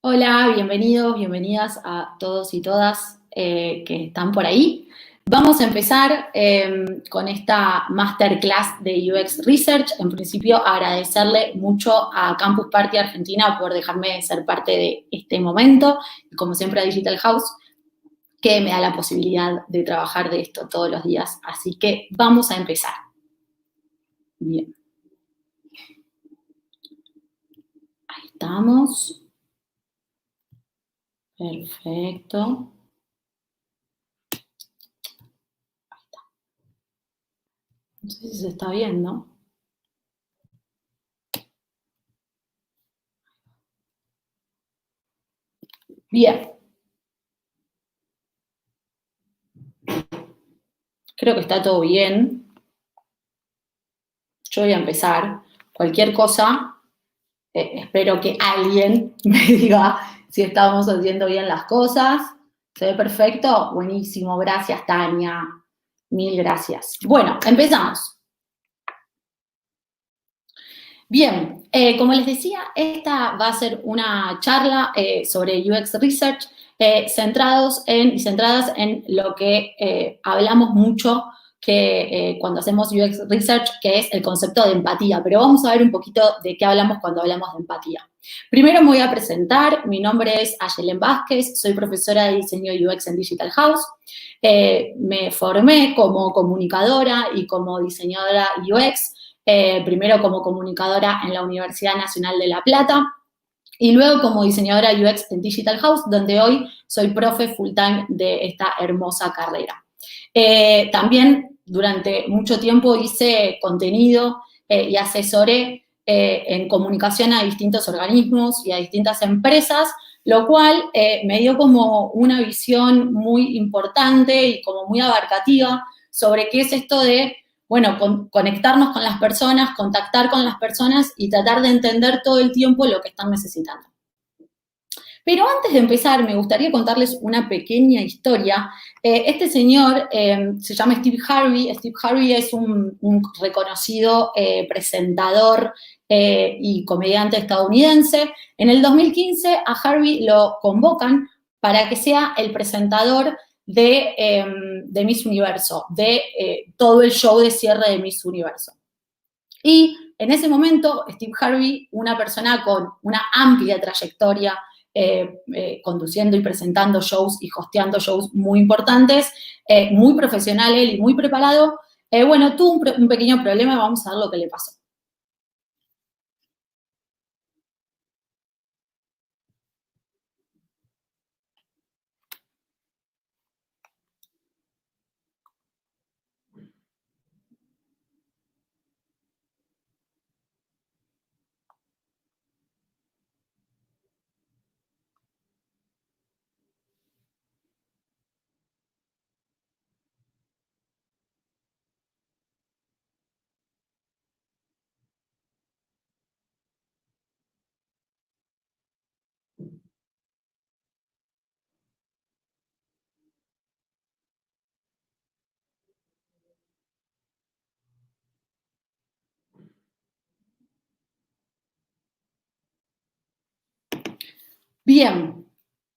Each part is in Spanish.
Hola, bienvenidos, bienvenidas a todos y todas que están por ahí. Vamos a empezar con esta masterclass de UX Research. En principio, agradecerle mucho a Campus Party Argentina por dejarme ser parte de este momento, y como siempre a Digital House, que me da la posibilidad de trabajar de esto todos los días. Así que vamos a empezar. Bien. Ahí estamos. Perfecto. No sé si se está viendo. Bien. Creo que está todo bien. Yo voy a empezar. Cualquier cosa, espero que alguien me diga si estamos haciendo bien las cosas. ¿Se ve perfecto? Buenísimo. Gracias, Tania. Mil gracias. Bueno, empezamos. Bien, como les decía, esta va a ser una charla sobre UX Research centradas en lo que hablamos mucho que cuando hacemos UX Research, que es el concepto de empatía. Pero vamos a ver un poquito de qué hablamos cuando hablamos de empatía. Primero me voy a presentar. Mi nombre es Ayelen Vázquez, soy profesora de diseño UX en Digital House. Me formé como comunicadora y como diseñadora UX. Primero como comunicadora en la Universidad Nacional de La Plata y luego como diseñadora UX en Digital House, donde hoy soy profe full time de esta hermosa carrera. También durante mucho tiempo hice contenido y asesoré en comunicación a distintos organismos y a distintas empresas, lo cual me dio como una visión muy importante y como muy abarcativa sobre qué es esto de conectarnos con las personas, contactar con las personas y tratar de entender todo el tiempo lo que están necesitando. Pero antes de empezar, me gustaría contarles una pequeña historia. Este señor se llama Steve Harvey. Steve Harvey es un reconocido presentador y comediante estadounidense. En el 2015 a Harvey lo convocan para que sea el presentador de Miss Universo, de todo el show de cierre de Miss Universo. Y en ese momento, Steve Harvey, una persona con una amplia trayectoria conduciendo y presentando shows y hosteando shows muy importantes, muy profesional él y muy preparado, tuvo un pequeño problema. Vamos a ver lo que le pasó. Bien,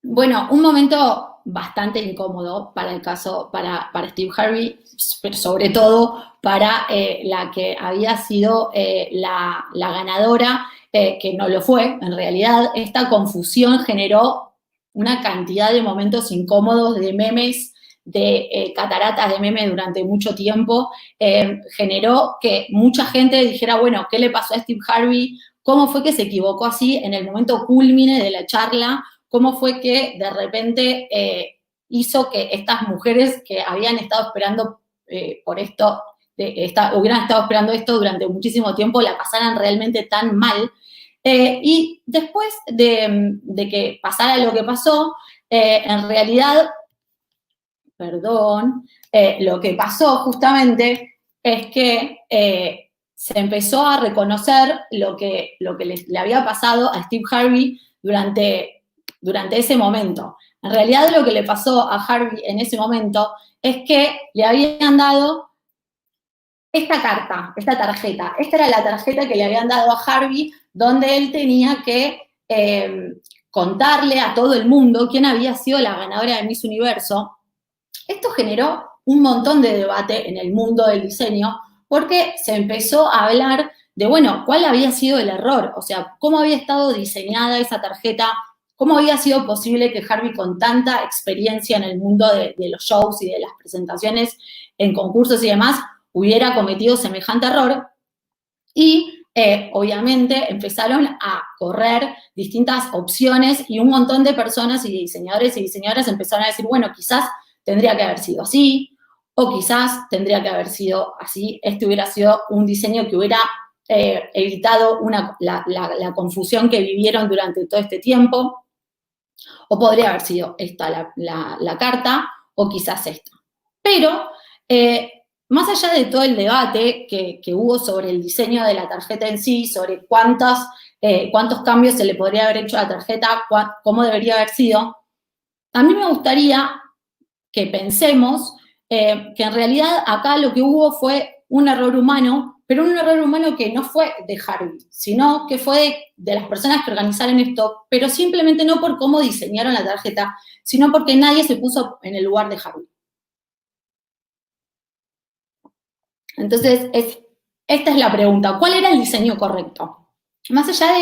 bueno, un momento bastante incómodo para el caso, para Steve Harvey, pero sobre todo para la que había sido la ganadora, que no lo fue. En realidad, esta confusión generó una cantidad de momentos incómodos, de memes, de cataratas de memes durante mucho tiempo. Generó que mucha gente dijera, bueno, ¿qué le pasó a Steve Harvey? ¿Cómo fue que se equivocó así en el momento culmine de la charla? ¿Cómo fue que de repente hizo que estas mujeres que habían estado esperando por esto, hubieran estado esperando esto durante muchísimo tiempo, la pasaran realmente tan mal? Y después de que pasara lo que pasó, en realidad, lo que pasó justamente es que se empezó a reconocer lo que le había pasado a Steve Harvey durante ese momento. En realidad lo que le pasó a Harvey en ese momento es que le habían dado esta carta, esta tarjeta. Esta era la tarjeta que le habían dado a Harvey, donde él tenía que contarle a todo el mundo quién había sido la ganadora de Miss Universo, esto generó un montón de debate en el mundo del diseño porque se empezó a hablar de, bueno, cuál había sido el error, o sea, cómo había estado diseñada esa tarjeta, cómo había sido posible que Harvey, con tanta experiencia en el mundo de los shows y de las presentaciones en concursos y demás, hubiera cometido semejante error. Y obviamente empezaron a correr distintas opciones y un montón de personas y diseñadores y diseñadoras empezaron a decir, bueno, quizás tendría que haber sido así, o quizás tendría que haber sido así, este hubiera sido un diseño que hubiera evitado la confusión que vivieron durante todo este tiempo, o podría haber sido esta la carta, o quizás esta. Pero, más allá de todo el debate que hubo sobre el diseño de la tarjeta en sí, sobre cuántos cambios se le podría haber hecho a la tarjeta, cómo debería haber sido, a mí me gustaría que pensemos que en realidad acá lo que hubo fue un error humano, pero un error humano que no fue de Harvey, sino que fue de las personas que organizaron esto, pero simplemente no por cómo diseñaron la tarjeta, sino porque nadie se puso en el lugar de Harvey. Entonces, esta es la pregunta. ¿Cuál era el diseño correcto? Más allá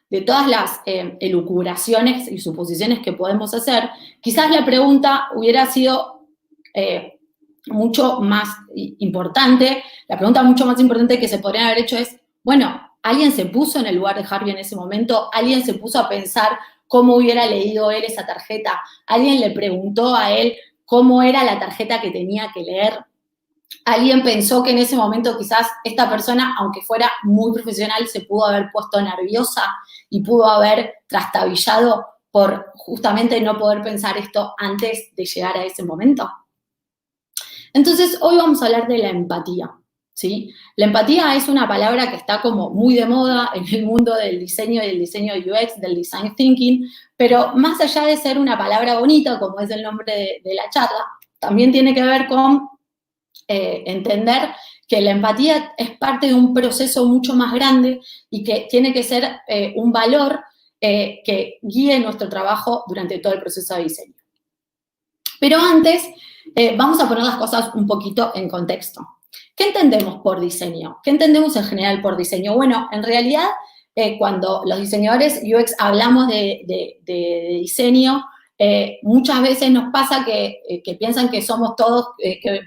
de todas las elucubraciones y suposiciones que podemos hacer, quizás la pregunta hubiera sido mucho más importante. La pregunta mucho más importante que se podrían haber hecho es, bueno, ¿alguien se puso en el lugar de Harvey en ese momento? ¿Alguien se puso a pensar cómo hubiera leído él esa tarjeta? ¿Alguien le preguntó a él cómo era la tarjeta que tenía que leer? ¿Alguien pensó que en ese momento quizás esta persona, aunque fuera muy profesional, se pudo haber puesto nerviosa y pudo haber trastabillado por justamente no poder pensar esto antes de llegar a ese momento? Entonces, hoy vamos a hablar de la empatía, ¿sí? La empatía es una palabra que está como muy de moda en el mundo del diseño y del diseño de UX, del design thinking, pero más allá de ser una palabra bonita, como es el nombre de la charla, también tiene que ver con entender que la empatía es parte de un proceso mucho más grande y que tiene que ser un valor que guíe nuestro trabajo durante todo el proceso de diseño. Pero antes, vamos a poner las cosas un poquito en contexto. ¿Qué entendemos por diseño? ¿Qué entendemos en general por diseño? Bueno, en realidad, cuando los diseñadores UX hablamos de diseño, muchas veces nos pasa que piensan que somos todos, que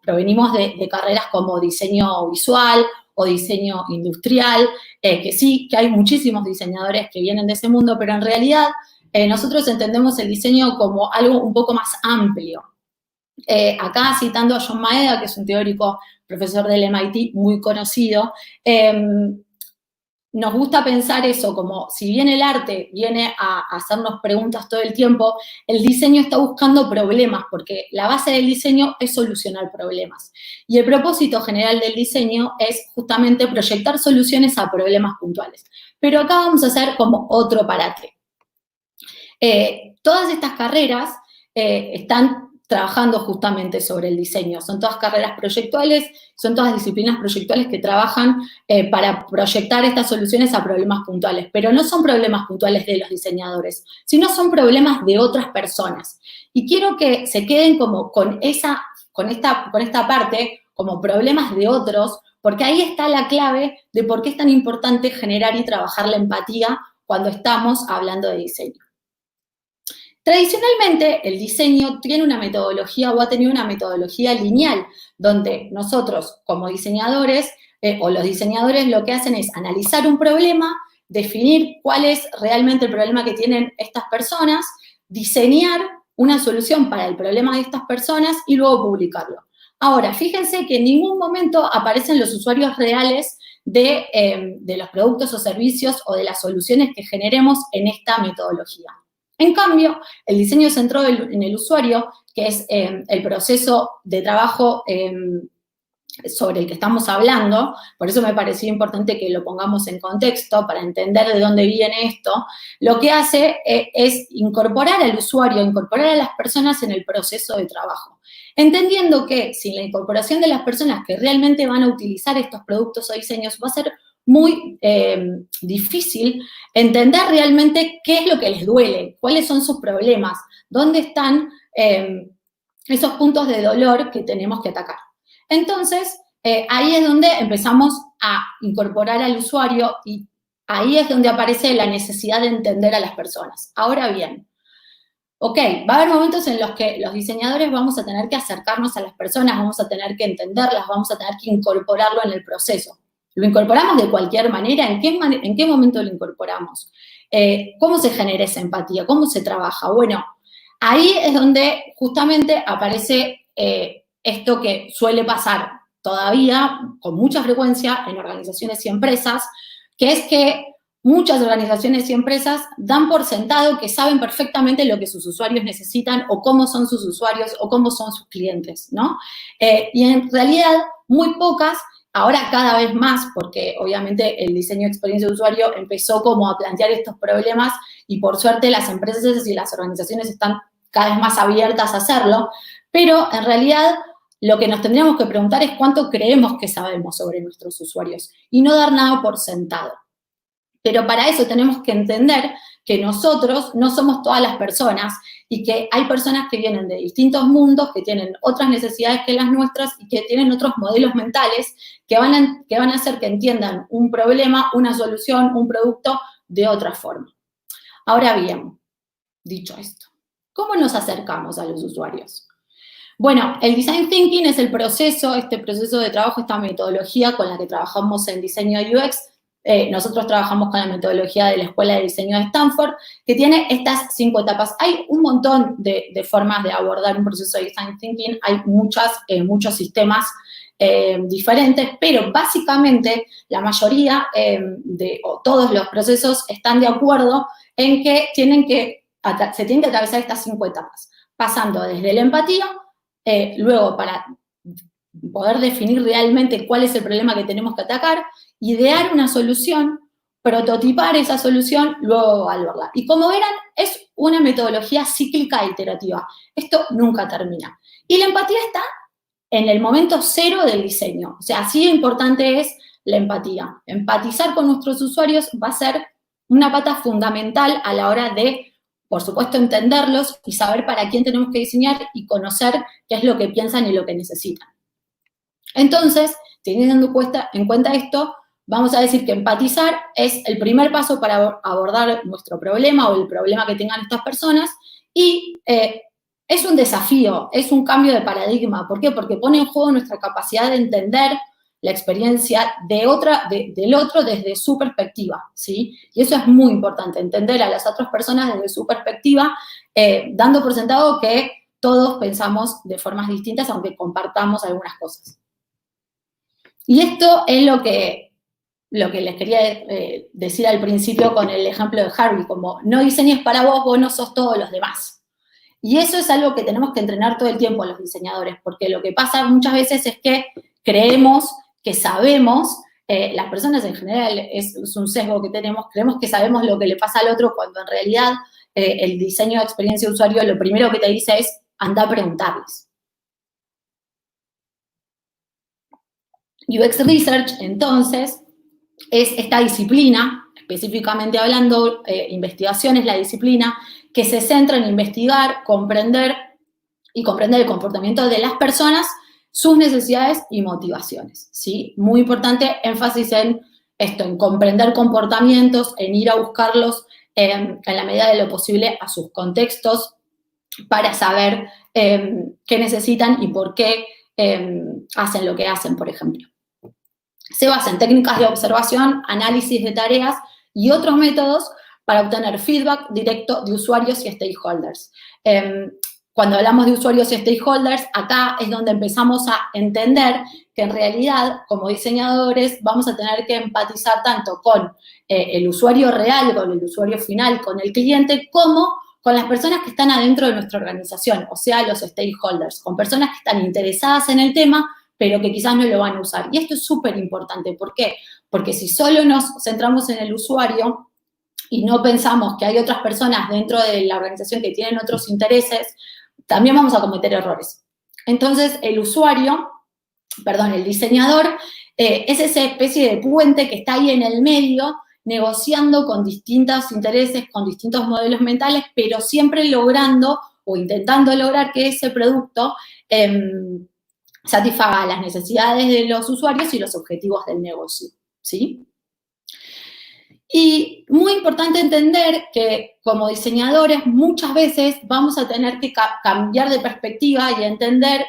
provenimos de carreras como diseño visual o diseño industrial, que sí, que hay muchísimos diseñadores que vienen de ese mundo, pero en realidad nosotros entendemos el diseño como algo un poco más amplio. Acá citando a John Maeda, que es un teórico profesor del MIT muy conocido, nos gusta pensar eso como si bien el arte viene a hacernos preguntas todo el tiempo, el diseño está buscando problemas, porque la base del diseño es solucionar problemas. Y el propósito general del diseño es justamente proyectar soluciones a problemas puntuales. Pero acá vamos a hacer como otro parate. Todas estas carreras están trabajando justamente sobre el diseño. Son todas carreras proyectuales, son todas disciplinas proyectuales que trabajan para proyectar estas soluciones a problemas puntuales, pero no son problemas puntuales de los diseñadores, sino son problemas de otras personas. Y quiero que se queden como con esta parte, como problemas de otros, porque ahí está la clave de por qué es tan importante generar y trabajar la empatía cuando estamos hablando de diseño. Tradicionalmente, el diseño tiene una metodología o ha tenido una metodología lineal, donde nosotros como diseñadores o los diseñadores lo que hacen es analizar un problema, definir cuál es realmente el problema que tienen estas personas, diseñar una solución para el problema de estas personas y luego publicarlo. Ahora, fíjense que en ningún momento aparecen los usuarios reales de los productos o servicios o de las soluciones que generemos en esta metodología. En cambio, el diseño centrado en el usuario, que es el proceso de trabajo sobre el que estamos hablando, por eso me pareció importante que lo pongamos en contexto para entender de dónde viene esto, lo que hace es incorporar al usuario, incorporar a las personas en el proceso de trabajo, entendiendo que sin la incorporación de las personas que realmente van a utilizar estos productos o diseños va a ser muy difícil entender realmente qué es lo que les duele, cuáles son sus problemas, dónde están esos puntos de dolor que tenemos que atacar. Entonces, ahí es donde empezamos a incorporar al usuario y ahí es donde aparece la necesidad de entender a las personas. Ahora bien, ok, va a haber momentos en los que los diseñadores vamos a tener que acercarnos a las personas, vamos a tener que entenderlas, vamos a tener que incorporarlo en el proceso. ¿Lo incorporamos de cualquier manera? ¿En qué momento lo incorporamos? ¿Cómo se genera esa empatía? ¿Cómo se trabaja? Bueno, ahí es donde justamente aparece esto que suele pasar todavía con mucha frecuencia en organizaciones y empresas, que es que muchas organizaciones y empresas dan por sentado que saben perfectamente lo que sus usuarios necesitan o cómo son sus usuarios o cómo son sus clientes, ¿no? Y en realidad, muy pocas, ahora cada vez más, porque obviamente el diseño de experiencia de usuario empezó como a plantear estos problemas y por suerte las empresas y las organizaciones están cada vez más abiertas a hacerlo, pero en realidad lo que nos tendríamos que preguntar es cuánto creemos que sabemos sobre nuestros usuarios y no dar nada por sentado. Pero para eso tenemos que entender que nosotros no somos todas las personas y que hay personas que vienen de distintos mundos, que tienen otras necesidades que las nuestras y que tienen otros modelos mentales que van a hacer que entiendan un problema, una solución, un producto de otra forma. Ahora bien, dicho esto, ¿cómo nos acercamos a los usuarios? Bueno, el Design Thinking es el proceso, este proceso de trabajo, esta metodología con la que trabajamos en diseño UX. Nosotros trabajamos con la metodología de la Escuela de Diseño de Stanford, que tiene estas 5 etapas. Hay un montón de formas de abordar un proceso de Design Thinking, hay muchos sistemas diferentes, pero básicamente la mayoría o todos los procesos están de acuerdo en que se tienen que atravesar estas 5 etapas, pasando desde la empatía, luego para poder definir realmente cuál es el problema que tenemos que atacar, idear una solución, prototipar esa solución, luego evaluarla. Y como verán, es una metodología cíclica e iterativa. Esto nunca termina. Y la empatía está en el momento cero del diseño. O sea, así de importante es la empatía. Empatizar con nuestros usuarios va a ser una pata fundamental a la hora de, por supuesto, entenderlos y saber para quién tenemos que diseñar y conocer qué es lo que piensan y lo que necesitan. Entonces, teniendo en cuenta esto, vamos a decir que empatizar es el primer paso para abordar nuestro problema o el problema que tengan estas personas y es un desafío, es un cambio de paradigma. ¿Por qué? Porque pone en juego nuestra capacidad de entender la experiencia del otro desde su perspectiva, ¿sí? Y eso es muy importante, entender a las otras personas desde su perspectiva, dando por sentado que todos pensamos de formas distintas, aunque compartamos algunas cosas. Y esto es lo que les quería decir al principio con el ejemplo de Harvey, como no diseñes para vos, vos no sos todos los demás. Y eso es algo que tenemos que entrenar todo el tiempo a los diseñadores, porque lo que pasa muchas veces es que creemos que sabemos, las personas en general es un sesgo que tenemos, creemos que sabemos lo que le pasa al otro, cuando en realidad el diseño de experiencia de usuario lo primero que te dice es anda a preguntarles. UX Research, entonces, es esta disciplina, específicamente hablando, investigación es la disciplina que se centra en investigar, comprender el comportamiento de las personas, sus necesidades y motivaciones, ¿sí? Muy importante énfasis en esto, en comprender comportamientos, en ir a buscarlos en la medida de lo posible a sus contextos para saber qué necesitan y por qué hacen lo que hacen, por ejemplo. Se basa en técnicas de observación, análisis de tareas y otros métodos para obtener feedback directo de usuarios y stakeholders. Cuando hablamos de usuarios y stakeholders, acá es donde empezamos a entender que en realidad, como diseñadores, vamos a tener que empatizar tanto con el usuario real, con el usuario final, con el cliente, como con las personas que están adentro de nuestra organización, o sea, los stakeholders, con personas que están interesadas en el tema, pero que quizás no lo van a usar. Y esto es súper importante. ¿Por qué? Porque si solo nos centramos en el usuario y no pensamos que hay otras personas dentro de la organización que tienen otros intereses, también vamos a cometer errores. Entonces, el diseñador es esa especie de puente que está ahí en el medio, negociando con distintos intereses, con distintos modelos mentales, pero siempre logrando o intentando lograr que ese producto satisfaga las necesidades de los usuarios y los objetivos del negocio, ¿sí? Y muy importante entender que como diseñadores muchas veces vamos a tener que cambiar de perspectiva y entender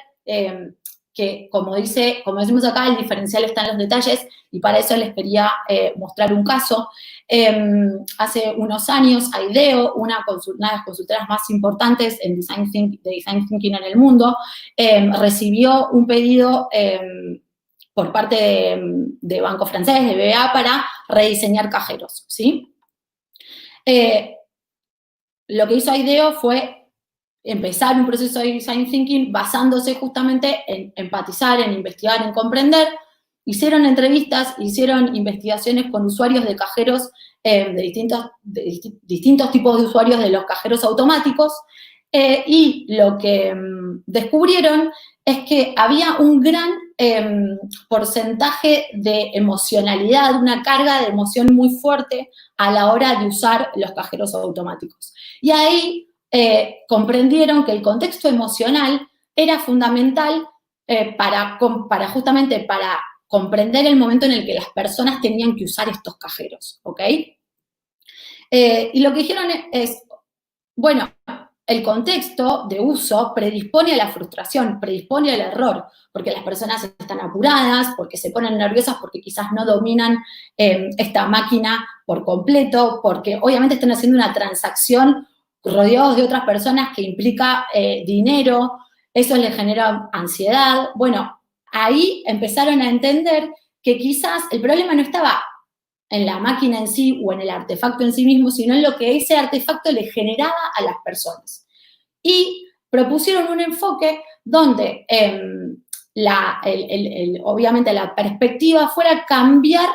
que, como decimos acá, el diferencial está en los detalles, y para eso les quería mostrar un caso. Hace unos años, IDEO, una de las consultoras más importantes de Design Thinking en el mundo, recibió un pedido por parte de Banco Francés, de BBVA, para rediseñar cajeros, ¿sí? Lo que hizo IDEO fue empezar un proceso de design thinking basándose justamente en empatizar, en investigar, en comprender. Hicieron entrevistas, hicieron investigaciones con usuarios de cajeros, de distintos tipos de usuarios de los cajeros automáticos, y lo que descubrieron es que había un gran porcentaje de emocionalidad, una carga de emoción muy fuerte a la hora de usar los cajeros automáticos. Y ahí comprendieron que el contexto emocional era fundamental justamente para comprender el momento en el que las personas tenían que usar estos cajeros, ¿ok? Y lo que dijeron es, bueno, el contexto de uso predispone a la frustración, predispone al error, porque las personas están apuradas, porque se ponen nerviosas, porque quizás no dominan esta máquina por completo, porque obviamente están haciendo una transacción rodeados de otras personas que implica dinero, eso les genera ansiedad. Bueno, ahí empezaron a entender que quizás el problema no estaba en la máquina en sí o en el artefacto en sí mismo, sino en lo que ese artefacto le generaba a las personas. Y propusieron un enfoque donde obviamente la perspectiva fuera cambiar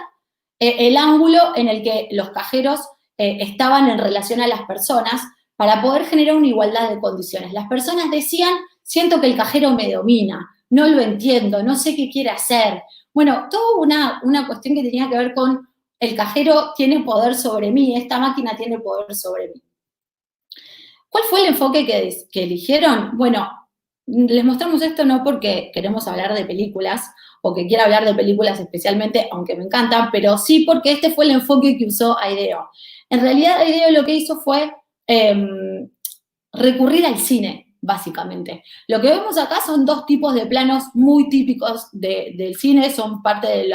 el ángulo en el que los cajeros estaban en relación a las personas para poder generar una igualdad de condiciones. Las personas decían, siento que el cajero me domina, no lo entiendo, no sé qué quiere hacer. Bueno, toda una cuestión que tenía que ver con el cajero tiene poder sobre mí, esta máquina tiene poder sobre mí. ¿Cuál fue el enfoque que eligieron? Bueno, les mostramos esto no porque queremos hablar de películas o que quiera hablar de películas especialmente, aunque me encantan, pero sí porque este fue el enfoque que usó IDEO. En realidad, IDEO lo que hizo fue recurrir al cine, básicamente. Lo que vemos acá son dos tipos de planos muy típicos del cine, son parte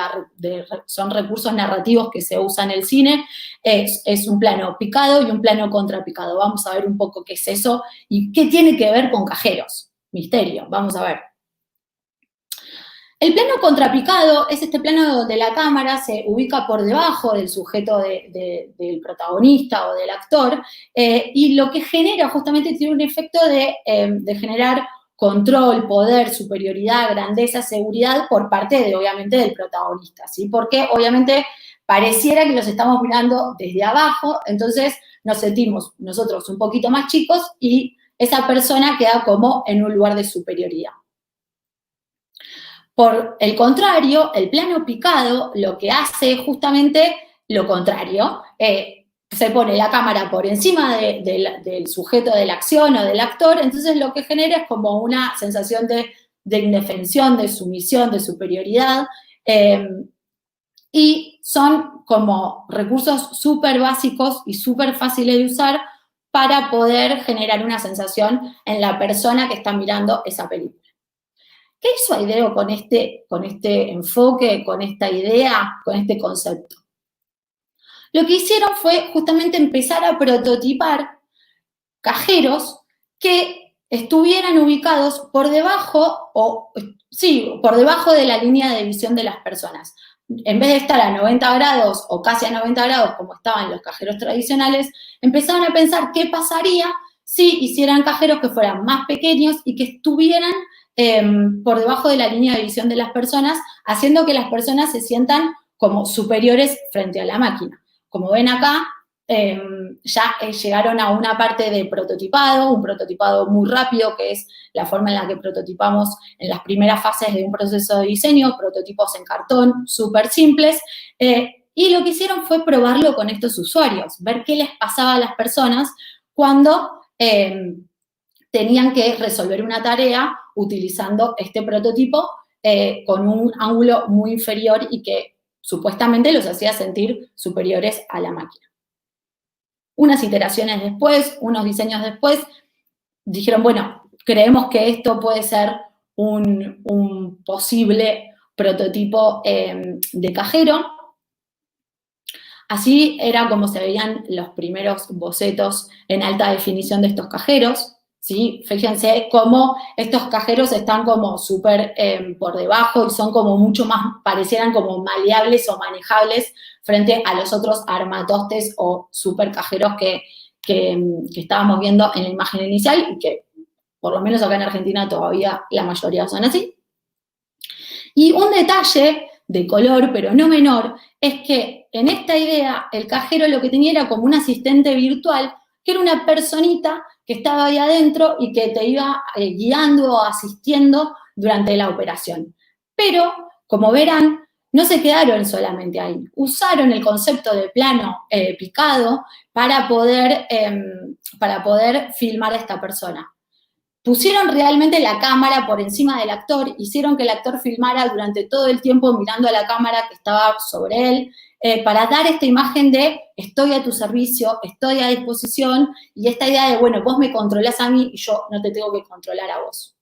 son recursos narrativos que se usan en el cine, es un plano picado y un plano contrapicado. Vamos a ver un poco qué es eso y qué tiene que ver con cajeros. Misterio, vamos a ver. El plano contrapicado es este plano donde la cámara se ubica por debajo del sujeto del protagonista o del actor, y lo que genera justamente tiene un efecto de generar control, poder, superioridad, grandeza, seguridad por parte obviamente, del protagonista, ¿sí? Porque obviamente pareciera que los estamos mirando desde abajo, entonces nos sentimos nosotros un poquito más chicos y esa persona queda como en un lugar de superioridad. Por el contrario, el plano picado lo que hace justamente lo contrario. Se pone la cámara por encima del sujeto de la acción o del actor, entonces lo que genera es como una sensación de indefensión, de sumisión, de superioridad, y son como recursos súper básicos y súper fáciles de usar para poder generar una sensación en la persona que está mirando esa película. ¿Qué hizo IDEO con este enfoque, con esta idea, con este concepto? Lo que hicieron fue justamente empezar a prototipar cajeros que estuvieran ubicados por debajo, por debajo de la línea de visión de las personas. En vez de estar a 90 grados o casi a 90 grados como estaban los cajeros tradicionales, empezaron a pensar qué pasaría si hicieran cajeros que fueran más pequeños y que estuvieran por debajo de la línea de visión de las personas, haciendo que las personas se sientan como superiores frente a la máquina. Como ven acá, ya llegaron a una parte de prototipado, un prototipado muy rápido, que es la forma en la que prototipamos en las primeras fases de un proceso de diseño, prototipos en cartón, súper simples, y lo que hicieron fue probarlo con estos usuarios, ver qué les pasaba a las personas cuando tenían que resolver una tarea utilizando este prototipo con un ángulo muy inferior y que supuestamente los hacía sentir superiores a la máquina. Unas iteraciones después, unos diseños después, dijeron, bueno, creemos que esto puede ser un posible prototipo de cajero. Así era como se veían los primeros bocetos en alta definición de estos cajeros, ¿sí? Fíjense cómo estos cajeros están como súper por debajo y son como mucho más, parecieran como maleables o manejables frente a los otros armatostes o super cajeros que estábamos viendo en la imagen inicial y que por lo menos acá en Argentina todavía la mayoría son así. Y un detalle de color, pero no menor, es que en esta idea el cajero lo que tenía era como un asistente virtual, que era una personita que estaba ahí adentro y que te iba guiando o asistiendo durante la operación. Pero, como verán, no se quedaron solamente ahí. Usaron el concepto de plano picado para poder filmar a esta persona. Pusieron realmente la cámara por encima del actor, hicieron que el actor filmara durante todo el tiempo mirando a la cámara que estaba sobre él, para dar esta imagen de estoy a tu servicio, estoy a disposición, y esta idea de, bueno, vos me controlás a mí y yo no te tengo que controlar a vos.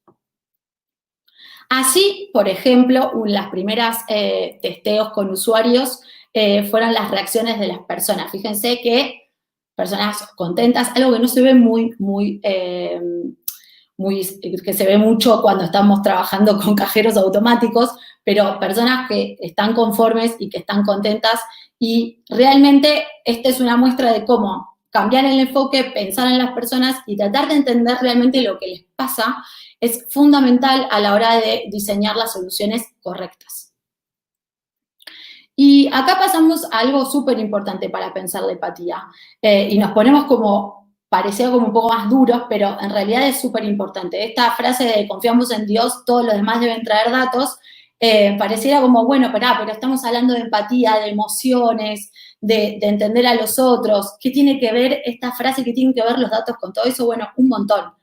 Así, por ejemplo, las primeras testeos con usuarios fueron las reacciones de las personas. Fíjense que personas contentas, algo que no se ve que se ve mucho cuando estamos trabajando con cajeros automáticos, pero personas que están conformes y que están contentas, y realmente esta es una muestra de cómo cambiar el enfoque, pensar en las personas y tratar de entender realmente lo que les pasa es fundamental a la hora de diseñar las soluciones correctas. Y acá pasamos a algo súper importante para pensar la empatía, y nos ponemos como parecía como un poco más duros, pero en realidad es súper importante. Esta frase de confiamos en Dios, todos los demás deben traer datos, pareciera como, bueno, pero estamos hablando de empatía, de emociones, de entender a los otros. ¿Qué tiene que ver esta frase, qué tienen que ver los datos con todo eso? Bueno, un montón.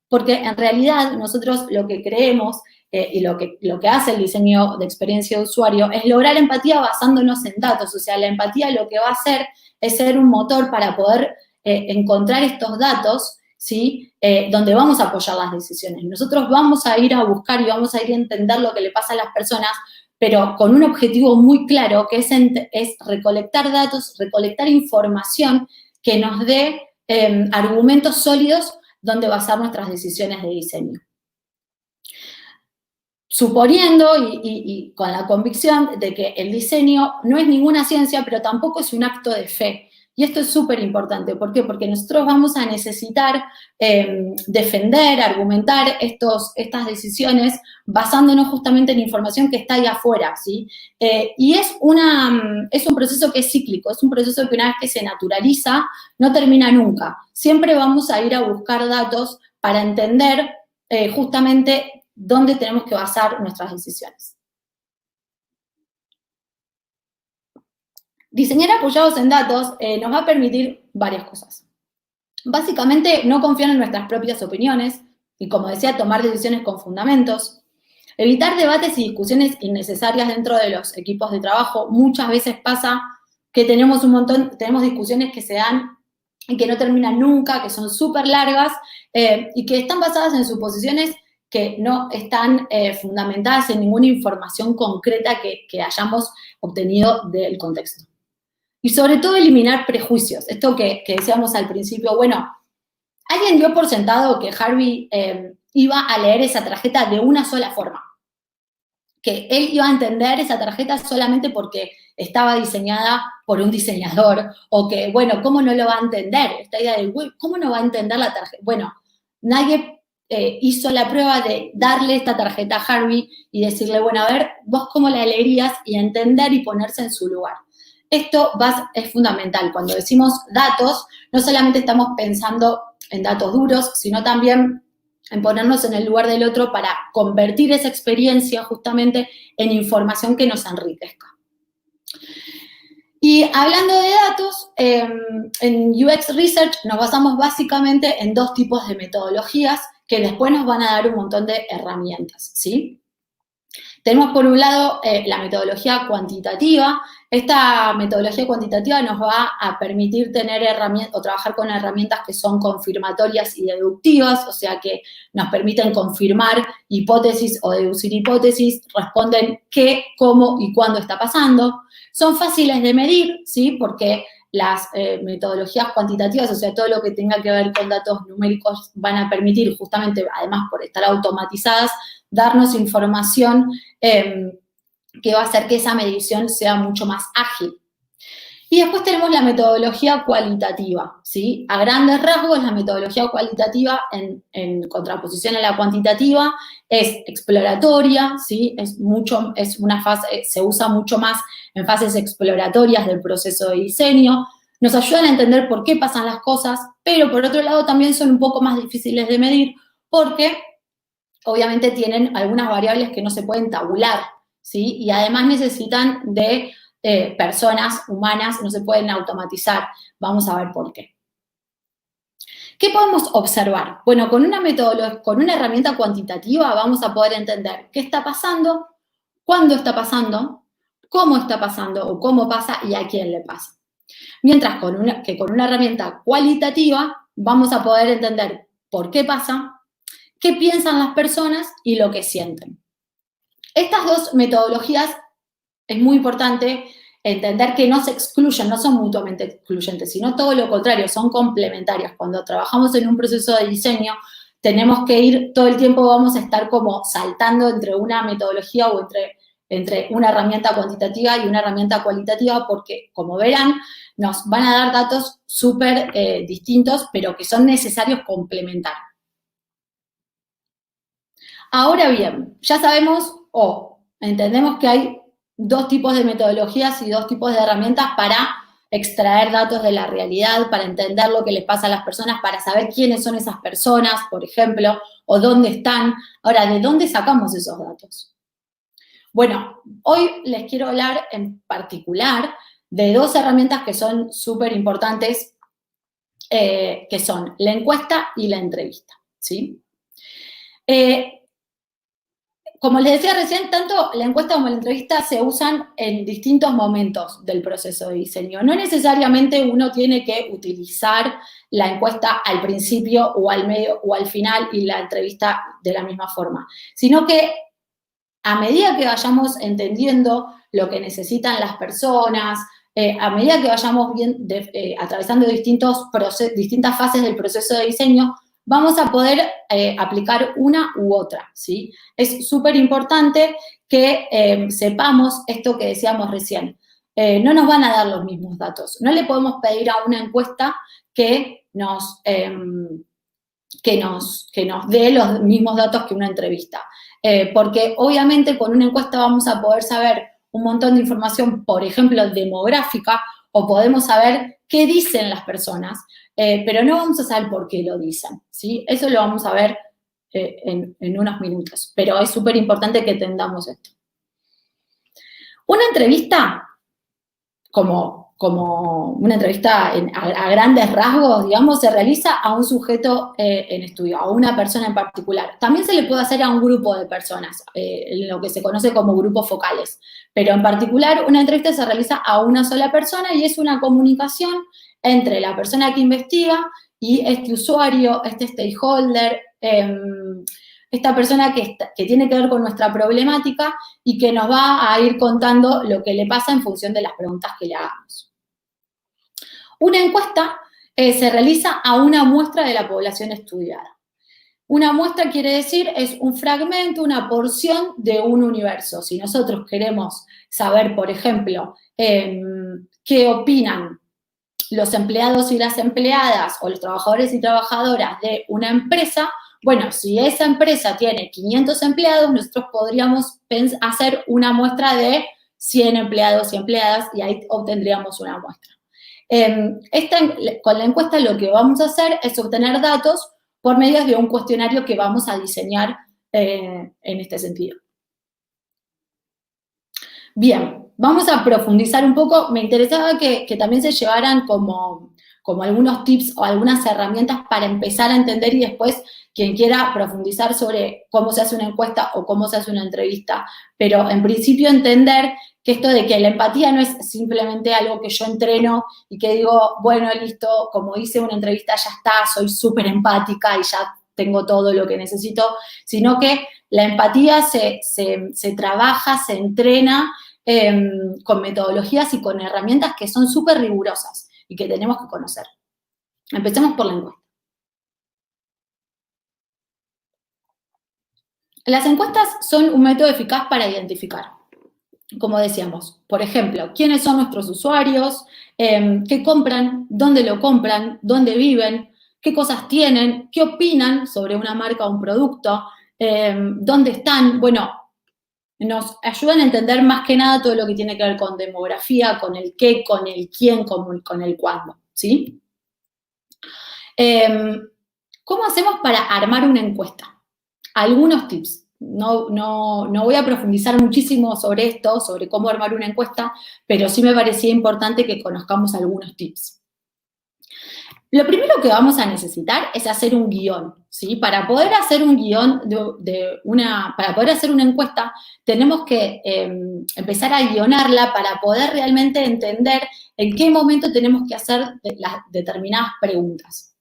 Porque en realidad nosotros lo que creemos y lo que hace el diseño de experiencia de usuario es lograr empatía basándonos en datos. O sea, la empatía lo que va a hacer es ser un motor para poder encontrar estos datos, ¿sí? Donde vamos a apoyar las decisiones. Nosotros vamos a ir a buscar y vamos a ir a entender lo que le pasa a las personas, pero con un objetivo muy claro, que es recolectar datos, recolectar información que nos dé argumentos sólidos donde basar nuestras decisiones de diseño. Suponiendo y con la convicción de que el diseño no es ninguna ciencia, pero tampoco es un acto de fe. Y esto es súper importante. ¿Por qué? Porque nosotros vamos a necesitar defender, argumentar estas decisiones basándonos justamente en información que está ahí afuera, ¿sí? Y es un proceso que es cíclico, es un proceso que una vez que se naturaliza, no termina nunca. Siempre vamos a ir a buscar datos para entender justamente dónde tenemos que basar nuestras decisiones. Diseñar apoyados en datos nos va a permitir varias cosas. Básicamente, no confiar en nuestras propias opiniones y, como decía, tomar decisiones con fundamentos. Evitar debates y discusiones innecesarias dentro de los equipos de trabajo. Muchas veces pasa que tenemos discusiones que se dan y que no terminan nunca, que son súper largas y que están basadas en suposiciones que no están fundamentadas en ninguna información concreta que hayamos obtenido del contexto. Y sobre todo eliminar prejuicios. Esto que decíamos al principio, bueno, alguien dio por sentado que Harvey iba a leer esa tarjeta de una sola forma. Que él iba a entender esa tarjeta solamente porque estaba diseñada por un diseñador. O que, bueno, ¿cómo no lo va a entender? Esta idea de, ¿cómo no va a entender la tarjeta? Bueno, nadie hizo la prueba de darle esta tarjeta a Harvey y decirle, bueno, a ver, vos cómo la leerías y entender y ponerse en su lugar. esto es fundamental. Cuando decimos datos, no solamente estamos pensando en datos duros, sino también en ponernos en el lugar del otro para convertir esa experiencia justamente en información que nos enriquezca. Y hablando de datos, en UX Research nos basamos básicamente en dos tipos de metodologías que después nos van a dar un montón de herramientas, ¿sí? Tenemos por un lado la metodología cuantitativa. Esta metodología cuantitativa nos va a permitir tener herramientas o trabajar con herramientas que son confirmatorias y deductivas, o sea que nos permiten confirmar hipótesis o deducir hipótesis, responden qué, cómo y cuándo está pasando. Son fáciles de medir, ¿sí? Porque las metodologías cuantitativas, o sea, todo lo que tenga que ver con datos numéricos, van a permitir justamente, además por estar automatizadas, darnos información que va a hacer que esa medición sea mucho más ágil. Y después tenemos la metodología cualitativa, ¿sí? A grandes rasgos, la metodología cualitativa en contraposición a la cuantitativa es exploratoria, ¿sí? Es una fase, se usa mucho más en fases exploratorias del proceso de diseño, nos ayudan a entender por qué pasan las cosas, pero por otro lado también son un poco más difíciles de medir porque obviamente tienen algunas variables que no se pueden tabular, ¿sí? Y además necesitan de personas humanas, no se pueden automatizar. Vamos a ver por qué. ¿Qué podemos observar? Bueno, con una herramienta cuantitativa vamos a poder entender qué está pasando, cuándo está pasando, cómo está pasando o cómo pasa y a quién le pasa. Mientras que con una herramienta cualitativa vamos a poder entender por qué pasa, qué piensan las personas y lo que sienten. Estas dos metodologías es muy importante entender que no se excluyen, no son mutuamente excluyentes, sino todo lo contrario, son complementarias. Cuando trabajamos en un proceso de diseño, tenemos que ir, todo el tiempo vamos a estar como saltando entre una metodología o entre una herramienta cuantitativa y una herramienta cualitativa, porque, como verán, nos van a dar datos súper distintos, pero que son necesarios complementar. Ahora bien, ya sabemos o entendemos que hay dos tipos de metodologías y dos tipos de herramientas para extraer datos de la realidad, para entender lo que les pasa a las personas, para saber quiénes son esas personas, por ejemplo, o dónde están. Ahora, ¿de dónde sacamos esos datos? Bueno, hoy les quiero hablar en particular de dos herramientas que son súper importantes, que son la encuesta y la entrevista, ¿sí? Como les decía recién, tanto la encuesta como la entrevista se usan en distintos momentos del proceso de diseño. No necesariamente uno tiene que utilizar la encuesta al principio o al medio o al final y la entrevista de la misma forma, sino que a medida que vayamos entendiendo lo que necesitan las personas, a medida que vayamos atravesando distintas fases del proceso de diseño, vamos a poder aplicar una u otra, ¿sí? Es súper importante que sepamos esto que decíamos recién. No nos van a dar los mismos datos. No le podemos pedir a una encuesta que nos dé los mismos datos que una entrevista. Porque obviamente con una encuesta vamos a poder saber un montón de información, por ejemplo, demográfica, o podemos saber qué dicen las personas, pero no vamos a saber por qué lo dicen, ¿sí? Eso lo vamos a ver en unos minutos, pero es súper importante que entendamos esto. Una entrevista, como una entrevista a grandes rasgos, digamos, se realiza a un sujeto en estudio, a una persona en particular. También se le puede hacer a un grupo de personas, lo que se conoce como grupos focales, pero en particular una entrevista se realiza a una sola persona y es una comunicación entre la persona que investiga y este usuario, este stakeholder, esta persona que tiene que ver con nuestra problemática y que nos va a ir contando lo que le pasa en función de las preguntas que le hagamos. Una encuesta se realiza a una muestra de la población estudiada. Una muestra quiere decir, es un fragmento, una porción de un universo. Si nosotros queremos saber, por ejemplo, qué opinan los empleados y las empleadas o los trabajadores y trabajadoras de una empresa, bueno, si esa empresa tiene 500 empleados, nosotros podríamos hacer una muestra de 100 empleados y empleadas, y ahí obtendríamos una muestra. Con la encuesta lo que vamos a hacer es obtener datos por medio de un cuestionario que vamos a diseñar en este sentido. Bien, vamos a profundizar un poco. Me interesaba que también se llevaran como algunos tips o algunas herramientas para empezar a entender, y después quien quiera profundizar sobre cómo se hace una encuesta o cómo se hace una entrevista. Pero en principio entender que esto de que la empatía no es simplemente algo que yo entreno y que digo, bueno, listo, como hice una entrevista ya está, soy súper empática y ya tengo todo lo que necesito, sino que la empatía se trabaja, se entrena con metodologías y con herramientas que son súper rigurosas y que tenemos que conocer. Empecemos por la encuesta. Las encuestas son un método eficaz para identificar, como decíamos, por ejemplo, quiénes son nuestros usuarios, qué compran, dónde lo compran, dónde viven, qué cosas tienen, qué opinan sobre una marca o un producto, dónde están. Bueno, nos ayudan a entender más que nada todo lo que tiene que ver con demografía, con el qué, con el quién, con el cuándo, ¿sí? ¿Cómo hacemos para armar una encuesta? Algunos tips. No voy a profundizar muchísimo sobre esto, sobre cómo armar una encuesta, pero sí me parecía importante que conozcamos algunos tips. Lo primero que vamos a necesitar es hacer un guión, ¿sí? Para poder hacer un guión para poder hacer una encuesta, tenemos que empezar a guionarla para poder realmente entender en qué momento tenemos que hacer las determinadas preguntas.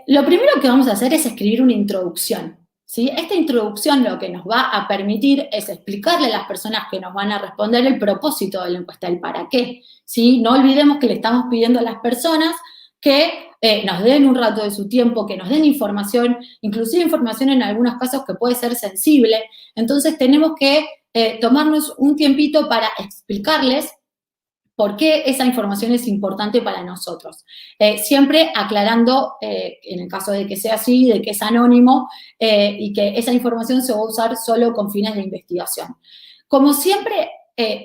Lo primero que vamos a hacer es escribir una introducción, ¿sí? Esta introducción lo que nos va a permitir es explicarle a las personas que nos van a responder el propósito de la encuesta, el para qué, ¿sí? No olvidemos que le estamos pidiendo a las personas que nos den un rato de su tiempo, que nos den información, inclusive información en algunos casos que puede ser sensible. Entonces tenemos que tomarnos un tiempito para explicarles por qué esa información es importante para nosotros. Siempre aclarando, en el caso de que sea así, de que es anónimo y que esa información se va a usar solo con fines de investigación. Como siempre,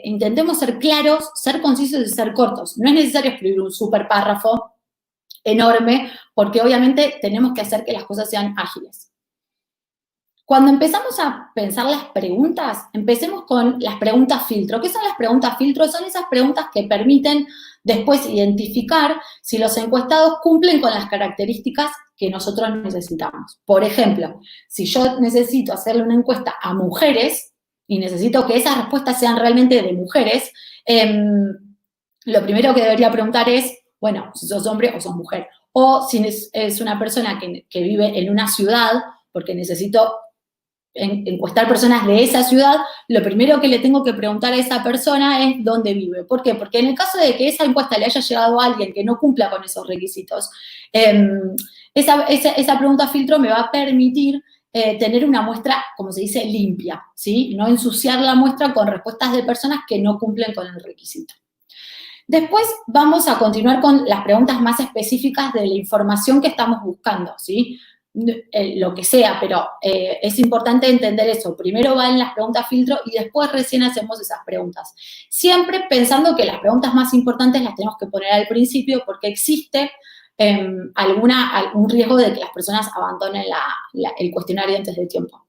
intentemos ser claros, ser concisos y ser cortos. No es necesario escribir un súper párrafo enorme, porque obviamente tenemos que hacer que las cosas sean ágiles. Cuando empezamos a pensar las preguntas, empecemos con las preguntas filtro. ¿Qué son las preguntas filtro? Son esas preguntas que permiten después identificar si los encuestados cumplen con las características que nosotros necesitamos. Por ejemplo, si yo necesito hacerle una encuesta a mujeres y necesito que esas respuestas sean realmente de mujeres, lo primero que debería preguntar es, bueno, si sos hombre o sos mujer. O si es una persona que vive en una ciudad, porque necesito encuestar personas de esa ciudad, lo primero que le tengo que preguntar a esa persona es dónde vive. ¿Por qué? Porque en el caso de que esa encuesta le haya llegado a alguien que no cumpla con esos requisitos, esa pregunta filtro me va a permitir tener una muestra, como se dice, limpia, ¿sí? No ensuciar la muestra con respuestas de personas que no cumplen con el requisito. Después vamos a continuar con las preguntas más específicas de la información que estamos buscando, ¿sí? Lo que sea, pero es importante entender eso. Primero van las preguntas filtro y después recién hacemos esas preguntas. Siempre pensando que las preguntas más importantes las tenemos que poner al principio porque existe algún riesgo de que las personas abandonen el cuestionario antes de tiempo.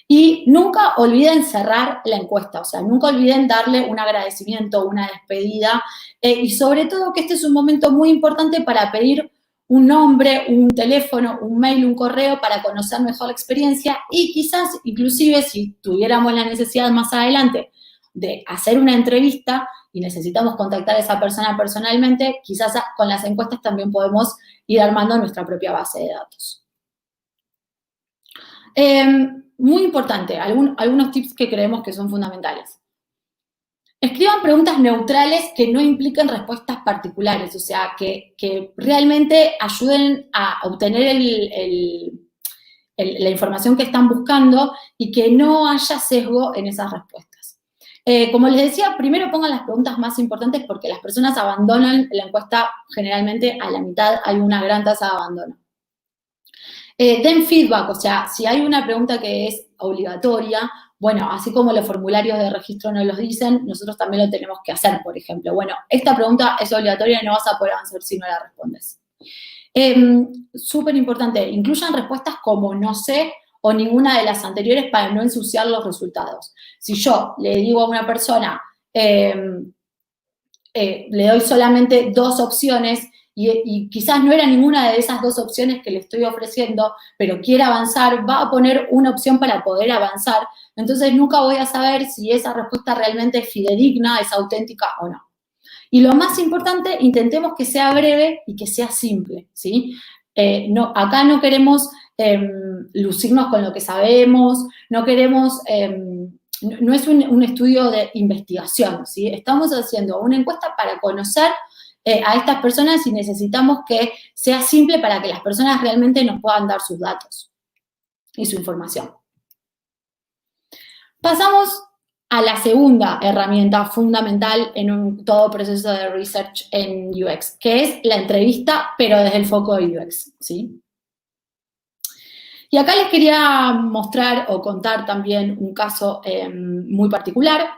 Y nunca olviden cerrar la encuesta, o sea, nunca olviden darle un agradecimiento, una despedida, y sobre todo que este es un momento muy importante para pedir un nombre, un teléfono, un mail, un correo para conocer mejor la experiencia y quizás, inclusive, si tuviéramos la necesidad más adelante de hacer una entrevista y necesitamos contactar a esa persona personalmente, quizás con las encuestas también podemos ir armando nuestra propia base de datos. Muy importante, algunos tips que creemos que son fundamentales. Escriban preguntas neutrales que no impliquen respuestas particulares, o sea, que realmente ayuden a obtener la información que están buscando y que no haya sesgo en esas respuestas. Como les decía, primero pongan las preguntas más importantes porque las personas abandonan la encuesta generalmente a la mitad, hay una gran tasa de abandono. Den feedback, o sea, si hay una pregunta que es obligatoria. Bueno, así como los formularios de registro nos los dicen, nosotros también lo tenemos que hacer, por ejemplo. Bueno, esta pregunta es obligatoria y no vas a poder avanzar si no la respondes. Súper importante, incluyan respuestas como no sé o ninguna de las anteriores para no ensuciar los resultados. Si yo le digo a una persona, le doy solamente 2 opciones y quizás no era ninguna de esas 2 opciones que le estoy ofreciendo, pero quiere avanzar, va a poner una opción para poder avanzar. Entonces nunca voy a saber si esa respuesta realmente es fidedigna, es auténtica o no. Y lo más importante, intentemos que sea breve y que sea simple, ¿sí? Acá no queremos lucirnos con lo que sabemos, no queremos, no es un estudio de investigación, ¿sí? Estamos haciendo una encuesta para conocer a estas personas y necesitamos que sea simple para que las personas realmente nos puedan dar sus datos y su información. Pasamos a la segunda herramienta fundamental en todo proceso de research en UX, que es la entrevista, pero desde el foco de UX, ¿sí? Y acá les quería mostrar o contar también un caso muy particular.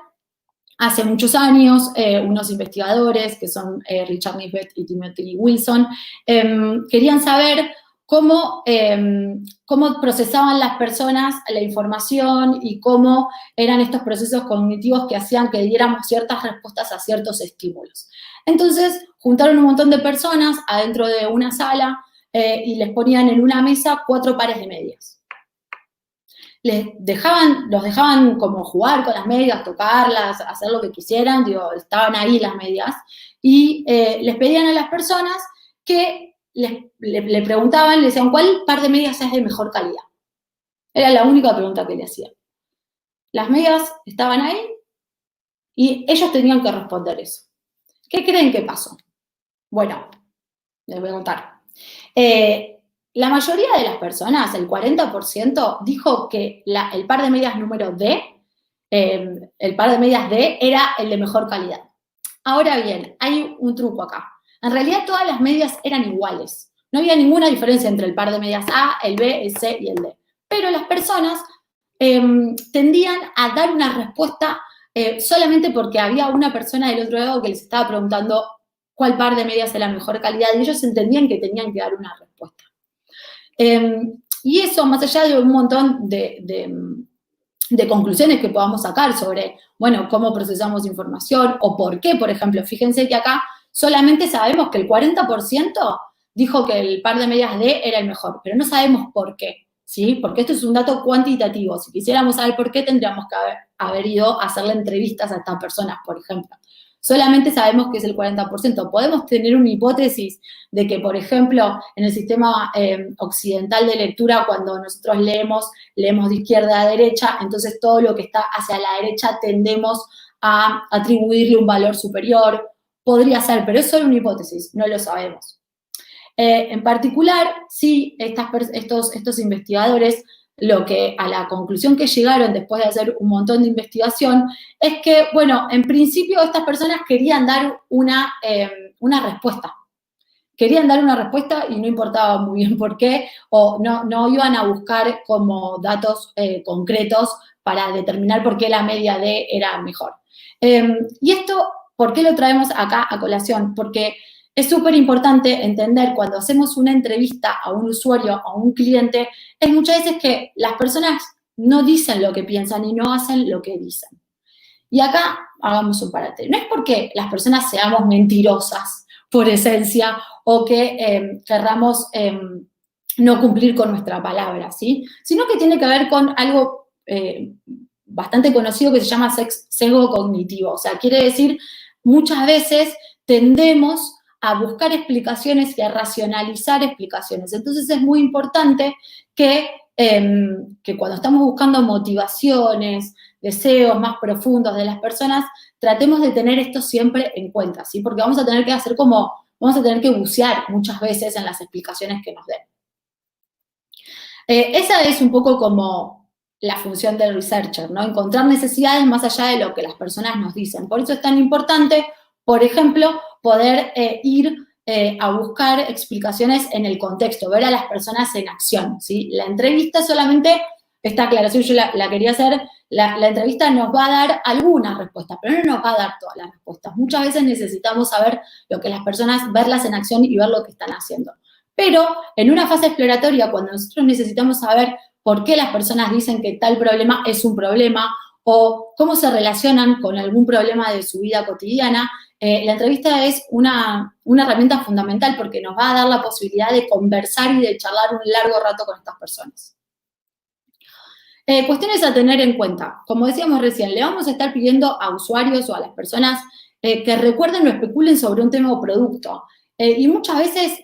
Hace muchos años, unos investigadores, que son Richard Nisbett y Timothy Wilson, querían saber cómo procesaban las personas la información y cómo eran estos procesos cognitivos que hacían que diéramos ciertas respuestas a ciertos estímulos. Entonces, juntaron un montón de personas adentro de una sala y les ponían en una mesa 4 pares de medias. Los dejaban como jugar con las medias, tocarlas, hacer lo que quisieran, digo, estaban ahí las medias, y les pedían a las personas que le preguntaban, le decían, ¿cuál par de medias es de mejor calidad? Era la única pregunta que le hacían. Las medias estaban ahí y ellos tenían que responder eso. ¿Qué creen que pasó? Bueno, les voy a contar. La mayoría de las personas, el 40%, dijo que el par de medias número D, el par de medias D era el de mejor calidad. Ahora bien, hay un truco acá. En realidad todas las medias eran iguales. No había ninguna diferencia entre el par de medias A, el B, el C y el D. Pero las personas tendían a dar una respuesta solamente porque había una persona del otro lado que les estaba preguntando cuál par de medias era la mejor calidad y ellos entendían que tenían que dar una respuesta. Y eso, más allá de un montón de conclusiones que podamos sacar sobre, bueno, cómo procesamos información o por qué, por ejemplo, fíjense que acá solamente sabemos que el 40% dijo que el par de medias D era el mejor, pero no sabemos por qué, ¿sí? Porque esto es un dato cuantitativo. Si quisiéramos saber por qué, tendríamos que haber ido a hacerle entrevistas a estas personas, por ejemplo. Solamente sabemos que es el 40%. Podemos tener una hipótesis de que, por ejemplo, en el sistema occidental de lectura, cuando nosotros leemos de izquierda a derecha, entonces todo lo que está hacia la derecha tendemos a atribuirle un valor superior. Podría ser, pero es solo una hipótesis, no lo sabemos. En particular, sí, estos investigadores, a la conclusión que llegaron después de hacer un montón de investigación, es que, bueno, en principio estas personas querían dar una respuesta. Querían dar una respuesta y no importaba muy bien por qué, o no iban a buscar como datos concretos para determinar por qué la media D era mejor. Y esto, ¿por qué lo traemos acá a colación? Porque es súper importante entender cuando hacemos una entrevista a un usuario o a un cliente, es muchas veces que las personas no dicen lo que piensan y no hacen lo que dicen. Y acá hagamos un parate. No es porque las personas seamos mentirosas por esencia o que querramos no cumplir con nuestra palabra, ¿sí? Sino que tiene que ver con algo bastante conocido que se llama sesgo cognitivo. O sea, quiere decir, muchas veces tendemos a buscar explicaciones y a racionalizar explicaciones. Entonces es muy importante que cuando estamos buscando motivaciones, deseos más profundos de las personas, tratemos de tener esto siempre en cuenta, ¿sí? Porque vamos a tener que bucear muchas veces en las explicaciones que nos den. Esa es un poco como la función del researcher, ¿no? Encontrar necesidades más allá de lo que las personas nos dicen. Por eso es tan importante, por ejemplo, poder ir a buscar explicaciones en el contexto, ver a las personas en acción, ¿sí? La entrevista solamente esta aclaración yo la quería hacer, la entrevista nos va a dar algunas respuestas, pero no nos va a dar todas las respuestas. Muchas veces necesitamos saber lo que las personas, verlas en acción y ver lo que están haciendo. Pero en una fase exploratoria, cuando nosotros necesitamos saber por qué las personas dicen que tal problema es un problema o cómo se relacionan con algún problema de su vida cotidiana, la entrevista es una herramienta fundamental porque nos va a dar la posibilidad de conversar y de charlar un largo rato con estas personas. Cuestiones a tener en cuenta. Como decíamos recién, le vamos a estar pidiendo a usuarios o a las personas que recuerden o especulen sobre un tema o producto. Y muchas veces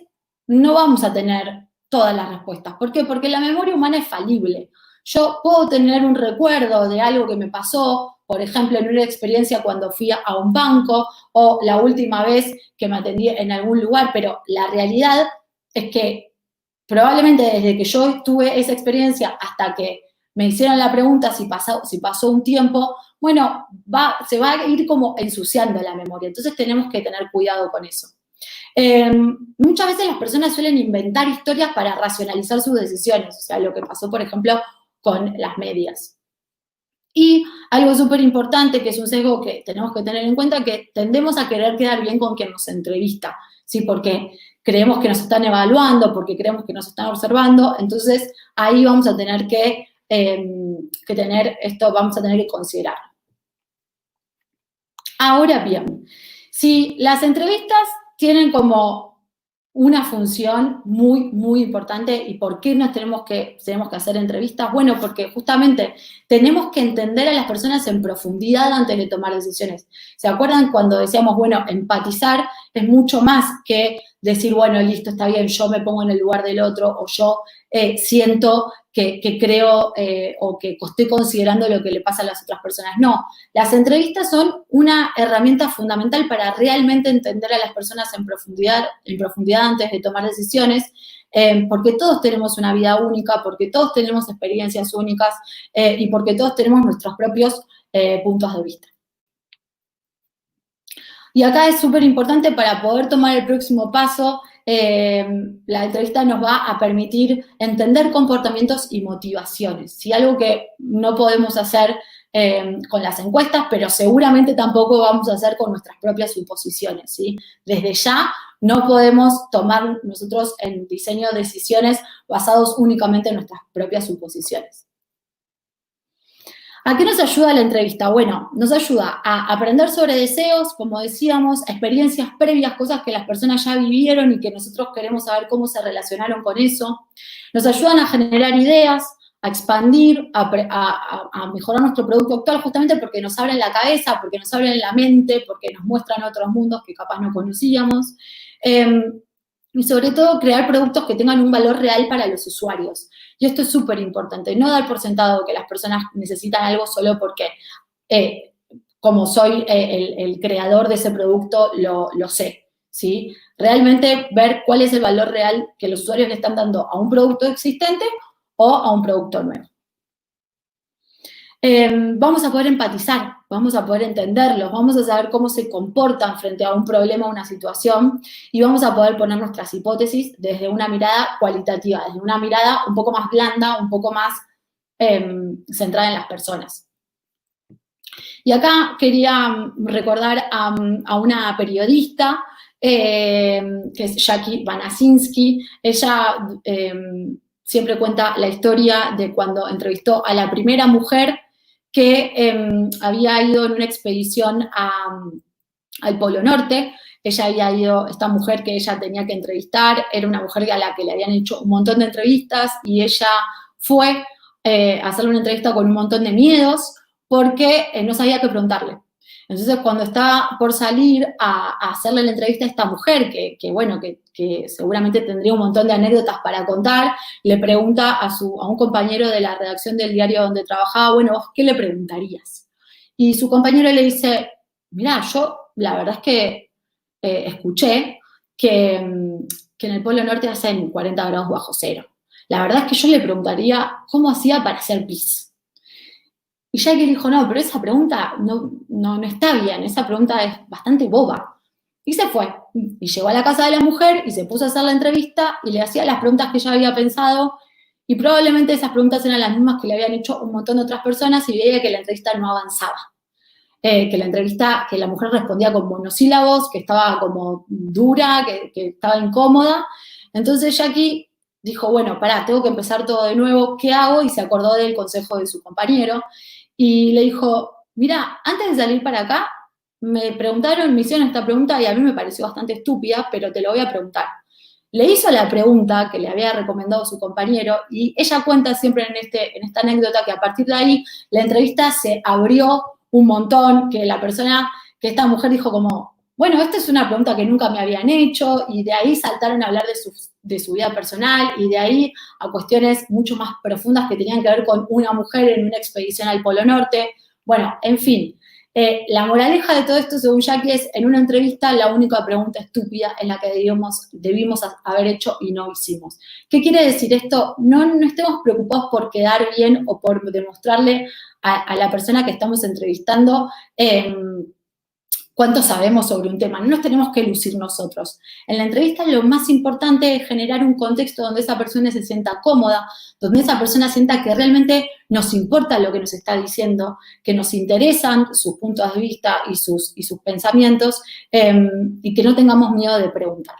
no vamos a tener todas las respuestas. ¿Por qué? Porque la memoria humana es falible. Yo puedo tener un recuerdo de algo que me pasó, por ejemplo, en una experiencia cuando fui a un banco o la última vez que me atendí en algún lugar, pero la realidad es que probablemente desde que yo tuve esa experiencia hasta que me hicieron la pregunta si pasó un tiempo, bueno, se va a ir como ensuciando la memoria. Entonces tenemos que tener cuidado con eso. Muchas veces las personas suelen inventar historias para racionalizar sus decisiones, o sea, lo que pasó, por ejemplo, con las medias. Y algo súper importante, que es un sesgo que tenemos que tener en cuenta, que tendemos a querer quedar bien con quien nos entrevista, ¿sí? Porque creemos que nos están evaluando, porque creemos que nos están observando, entonces ahí vamos a tener que tener esto, vamos a tener que considerar. Ahora bien, si las entrevistas tienen como una función muy, muy importante. ¿Y por qué tenemos que hacer entrevistas? Bueno, porque justamente tenemos que entender a las personas en profundidad antes de tomar decisiones. ¿Se acuerdan cuando decíamos, bueno, empatizar es mucho más que decir, bueno, listo, está bien, yo me pongo en el lugar del otro o yo siento que creo o que estoy considerando lo que le pasa a las otras personas? No, las entrevistas son una herramienta fundamental para realmente entender a las personas en profundidad antes de tomar decisiones, porque todos tenemos una vida única, porque todos tenemos experiencias únicas y porque todos tenemos nuestros propios puntos de vista. Y acá es súper importante para poder tomar el próximo paso. La entrevista nos va a permitir entender comportamientos y motivaciones, ¿sí? Algo que no podemos hacer con las encuestas, pero seguramente tampoco vamos a hacer con nuestras propias suposiciones, ¿sí? Desde ya no podemos tomar nosotros en diseño decisiones basados únicamente en nuestras propias suposiciones. ¿A qué nos ayuda la entrevista? Bueno, nos ayuda a aprender sobre deseos, como decíamos, experiencias previas, cosas que las personas ya vivieron y que nosotros queremos saber cómo se relacionaron con eso. Nos ayudan a generar ideas, a expandir, a mejorar nuestro producto actual, justamente porque nos abren la cabeza, porque nos abren la mente, porque nos muestran otros mundos que capaz no conocíamos. Y sobre todo crear productos que tengan un valor real para los usuarios. Y esto es súper importante, no dar por sentado que las personas necesitan algo solo porque, como soy el creador de ese producto, lo sé, ¿sí? Realmente ver cuál es el valor real que los usuarios le están dando a un producto existente o a un producto nuevo. Vamos a poder empatizar, vamos a poder entenderlos, vamos a saber cómo se comportan frente a un problema o una situación y vamos a poder poner nuestras hipótesis desde una mirada cualitativa, desde una mirada un poco más blanda, un poco más centrada en las personas. Y acá quería recordar a una periodista que es Jackie Vanasinski. Ella siempre cuenta la historia de cuando entrevistó a la primera mujer que había ido en una expedición al Polo Norte. Ella había ido, esta mujer que ella tenía que entrevistar, era una mujer a la que le habían hecho un montón de entrevistas y ella fue a hacerle una entrevista con un montón de miedos porque no sabía qué preguntarle. Entonces, cuando estaba por salir a hacerle la entrevista a esta mujer, que seguramente tendría un montón de anécdotas para contar, le pregunta a un compañero de la redacción del diario donde trabajaba, bueno, ¿vos qué le preguntarías? Y su compañero le dice, mirá, yo la verdad es que escuché que en el Polo Norte hacen 40 grados bajo cero. La verdad es que yo le preguntaría cómo hacía para hacer pis. Y Jackie dijo, no, pero esa pregunta no está bien, esa pregunta es bastante boba. Y se fue, y llegó a la casa de la mujer y se puso a hacer la entrevista y le hacía las preguntas que ella había pensado Y probablemente esas preguntas eran las mismas que le habían hecho un montón de otras personas y veía que la entrevista no avanzaba. Que la mujer respondía con monosílabos, que estaba como dura, que estaba incómoda. Entonces Jackie dijo, bueno, pará, tengo que empezar todo de nuevo, ¿qué hago? Y se acordó del consejo de su compañero y le dijo, mira, antes de salir para acá, me preguntaron, me hicieron esta pregunta y a mí me pareció bastante estúpida, pero te lo voy a preguntar. Le hizo la pregunta que le había recomendado su compañero y ella cuenta siempre en esta anécdota que a partir de ahí la entrevista se abrió un montón, que la persona, que esta mujer dijo como, bueno, esta es una pregunta que nunca me habían hecho, y de ahí saltaron a hablar de su vida personal, y de ahí a cuestiones mucho más profundas que tenían que ver con una mujer en una expedición al Polo Norte. Bueno, en fin, la moraleja de todo esto, según Jackie, es en una entrevista la única pregunta estúpida en la que debimos haber hecho y no hicimos. ¿Qué quiere decir esto? No estemos preocupados por quedar bien o por demostrarle a la persona que estamos entrevistando cuánto sabemos sobre un tema. No nos tenemos que lucir nosotros. En la entrevista lo más importante es generar un contexto donde esa persona se sienta cómoda, donde esa persona sienta que realmente nos importa lo que nos está diciendo, que nos interesan sus puntos de vista y sus pensamientos, y que no tengamos miedo de preguntar.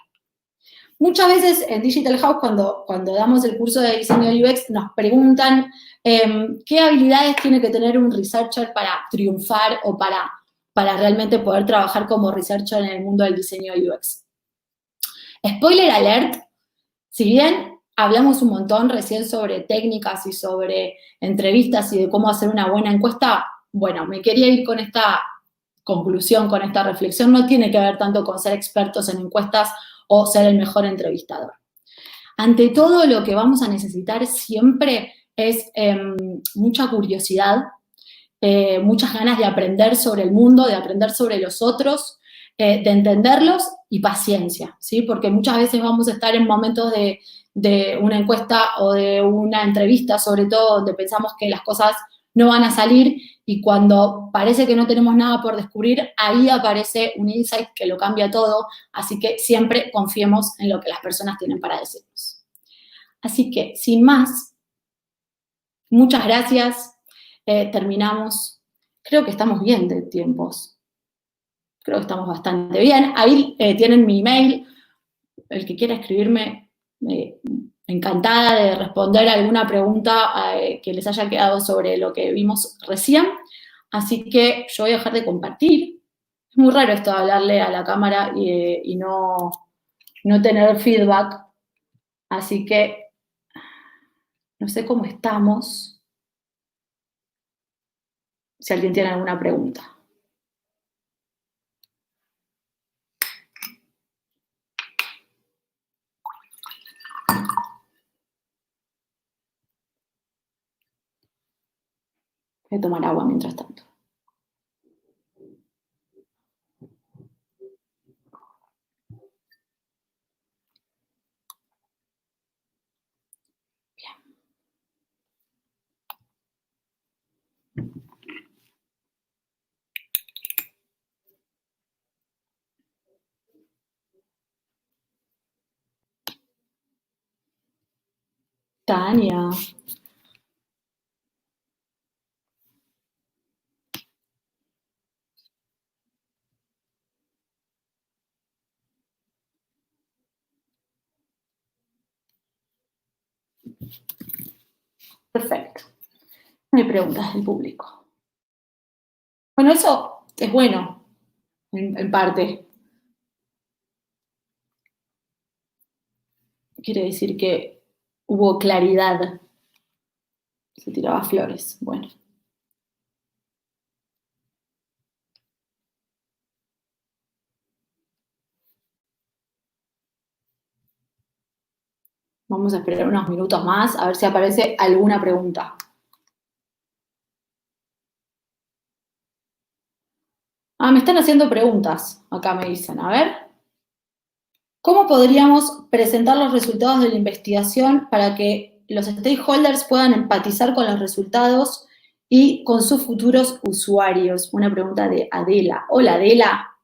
Muchas veces en Digital House, cuando damos el curso de diseño UX, nos preguntan qué habilidades tiene que tener un researcher para triunfar o para realmente poder trabajar como researcher en el mundo del diseño UX. Spoiler alert, si bien hablamos un montón recién sobre técnicas y sobre entrevistas y de cómo hacer una buena encuesta, bueno, me quería ir con esta conclusión, con esta reflexión. No tiene que ver tanto con ser expertos en encuestas o ser el mejor entrevistador. Ante todo, lo que vamos a necesitar siempre es mucha curiosidad, muchas ganas de aprender sobre el mundo, de aprender sobre los otros, de entenderlos y paciencia, ¿sí? Porque muchas veces vamos a estar en momentos de una encuesta o de una entrevista, sobre todo, donde pensamos que las cosas no van a salir y cuando parece que no tenemos nada por descubrir, ahí aparece un insight que lo cambia todo, así que siempre confiemos en lo que las personas tienen para decirnos. Así que, sin más, muchas gracias. Terminamos. Creo que estamos bien de tiempos. Creo que estamos bastante bien. Ahí tienen mi email. El que quiera escribirme, encantada de responder alguna pregunta que les haya quedado sobre lo que vimos recién. Así que yo voy a dejar de compartir. Es muy raro esto de hablarle a la cámara y no tener feedback. Así que no sé cómo estamos. Si alguien tiene alguna pregunta. Voy a tomar agua mientras tanto. Tania. Perfecto. No hay preguntas del público. Bueno, eso es bueno, en parte. Quiere decir que hubo claridad. Se tiraba flores. Bueno. Vamos a esperar unos minutos más a ver si aparece alguna pregunta. Ah, me están haciendo preguntas. Acá me dicen, a ver. ¿Cómo podríamos presentar los resultados de la investigación para que los stakeholders puedan empatizar con los resultados y con sus futuros usuarios? Una pregunta de Adela. Hola, Adela.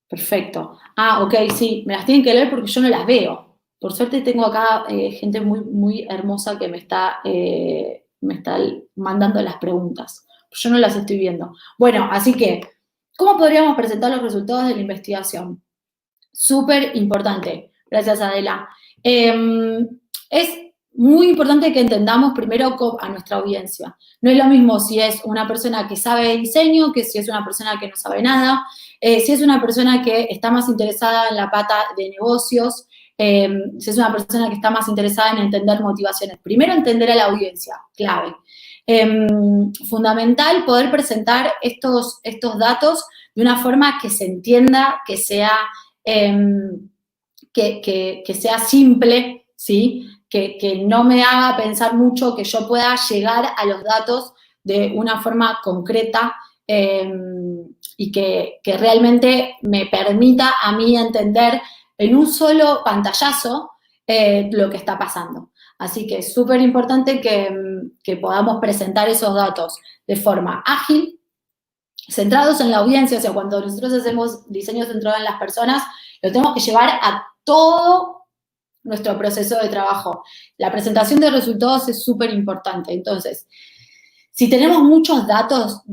Perfecto. Ah, ok, sí, me las tienen que leer porque yo no las veo. Por suerte tengo acá gente muy, muy hermosa que me está mandando las preguntas. Yo no las estoy viendo. Bueno, así que, ¿cómo podríamos presentar los resultados de la investigación? Súper importante. Gracias, Adela. Es muy importante que entendamos primero a nuestra audiencia. No es lo mismo si es una persona que sabe diseño que si es una persona que no sabe nada, si es una persona que está más interesada en la pata de negocios, si es una persona que está más interesada en entender motivaciones. Primero entender a la audiencia, clave. Fundamental poder presentar estos datos de una forma que se entienda, que sea que sea simple, ¿sí? Que no me haga pensar mucho, que yo pueda llegar a los datos de una forma concreta y que realmente me permita a mí entender en un solo pantallazo lo que está pasando. Así que es súper importante que podamos presentar esos datos de forma ágil, centrados en la audiencia, o sea, cuando nosotros hacemos diseño centrado en las personas, lo tenemos que llevar a todo nuestro proceso de trabajo. La presentación de resultados es súper importante. Entonces, si tenemos muchos datos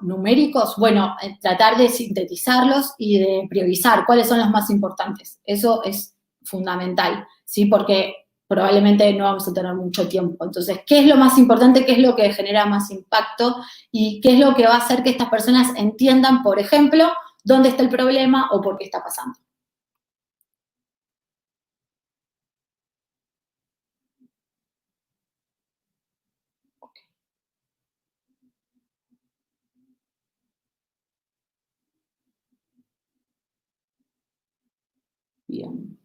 numéricos, bueno, tratar de sintetizarlos y de priorizar cuáles son los más importantes. Eso es fundamental, ¿sí? Porque probablemente no vamos a tener mucho tiempo. Entonces, ¿qué es lo más importante? ¿Qué es lo que genera más impacto? ¿Y qué es lo que va a hacer que estas personas entiendan, por ejemplo, dónde está el problema o por qué está pasando? Bien.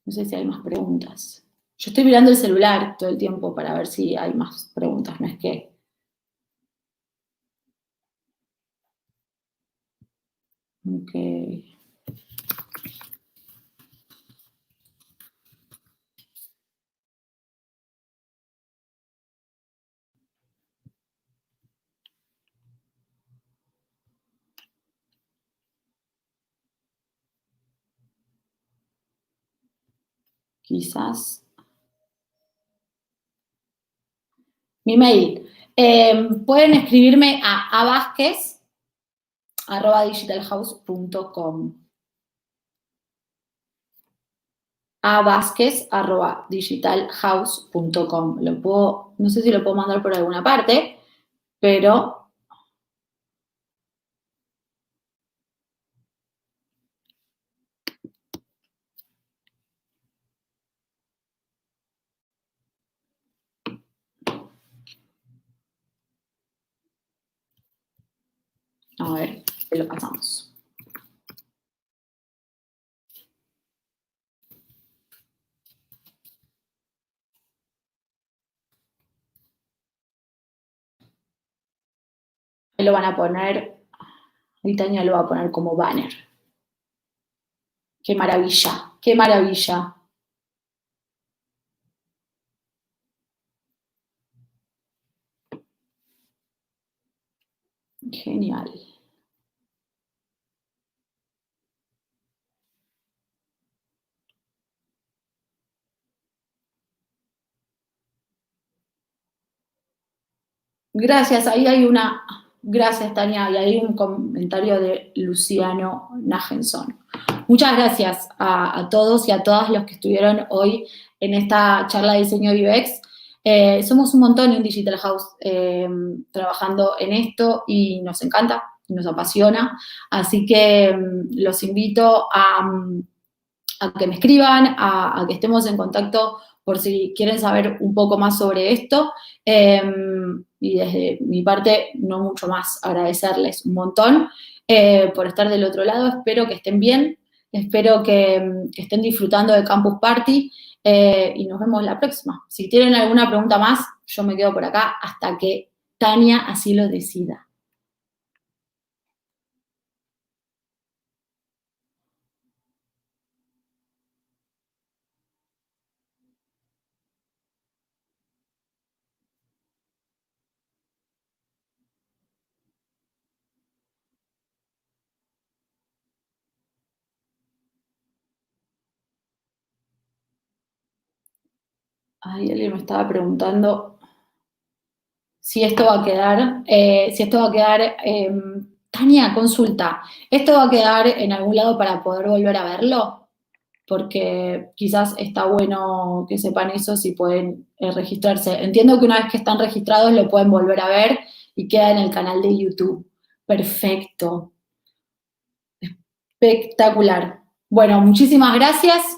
No sé si hay más preguntas. Yo estoy mirando el celular todo el tiempo para ver si hay más preguntas, no es que... Ok. Quizás. Mi mail. Pueden escribirme a avasquez@digitalhouse.com. avasquez@digitalhouse.com. No sé si lo puedo mandar por alguna parte, pero a ver, te lo pasamos. Ahí lo van a poner, Tania lo va a poner como banner. Qué maravilla, qué maravilla. Genial. Gracias, ahí hay una, gracias Tania, y hay un comentario de Luciano Nagenson. Muchas gracias a todos y a todas los que estuvieron hoy en esta charla de diseño de UX. Somos un montón en Digital House trabajando en esto y nos encanta, nos apasiona, así que los invito a que me escriban, a que estemos en contacto por si quieren saber un poco más sobre esto. Y desde mi parte, no mucho más, agradecerles un montón por estar del otro lado. Espero que estén bien, espero que estén disfrutando de Campus Party y nos vemos la próxima. Si tienen alguna pregunta más, yo me quedo por acá hasta que Tania así lo decida. Ahí alguien me estaba preguntando si esto va a quedar, Tania, consulta, ¿esto va a quedar en algún lado para poder volver a verlo? Porque quizás está bueno que sepan eso si pueden registrarse. Entiendo que una vez que están registrados lo pueden volver a ver y queda en el canal de YouTube. Perfecto. Espectacular. Bueno, muchísimas gracias.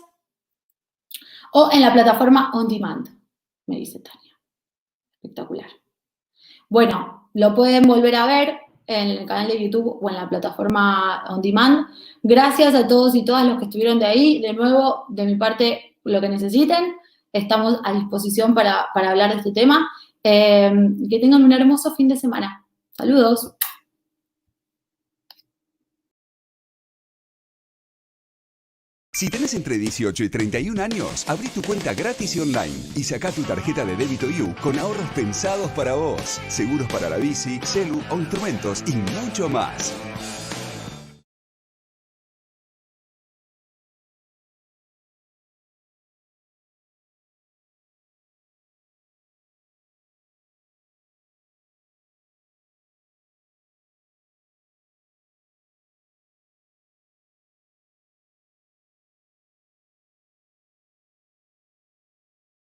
O en la plataforma On Demand, me dice Tania. Espectacular. Bueno, lo pueden volver a ver en el canal de YouTube o en la plataforma On Demand. Gracias a todos y todas los que estuvieron de ahí. De nuevo, de mi parte, lo que necesiten. Estamos a disposición para hablar de este tema. Que tengan un hermoso fin de semana. Saludos. Si tenés entre 18 y 31 años, abrí tu cuenta gratis y online y sacá tu tarjeta de débito You con ahorros pensados para vos, seguros para la bici, celu o instrumentos y mucho más.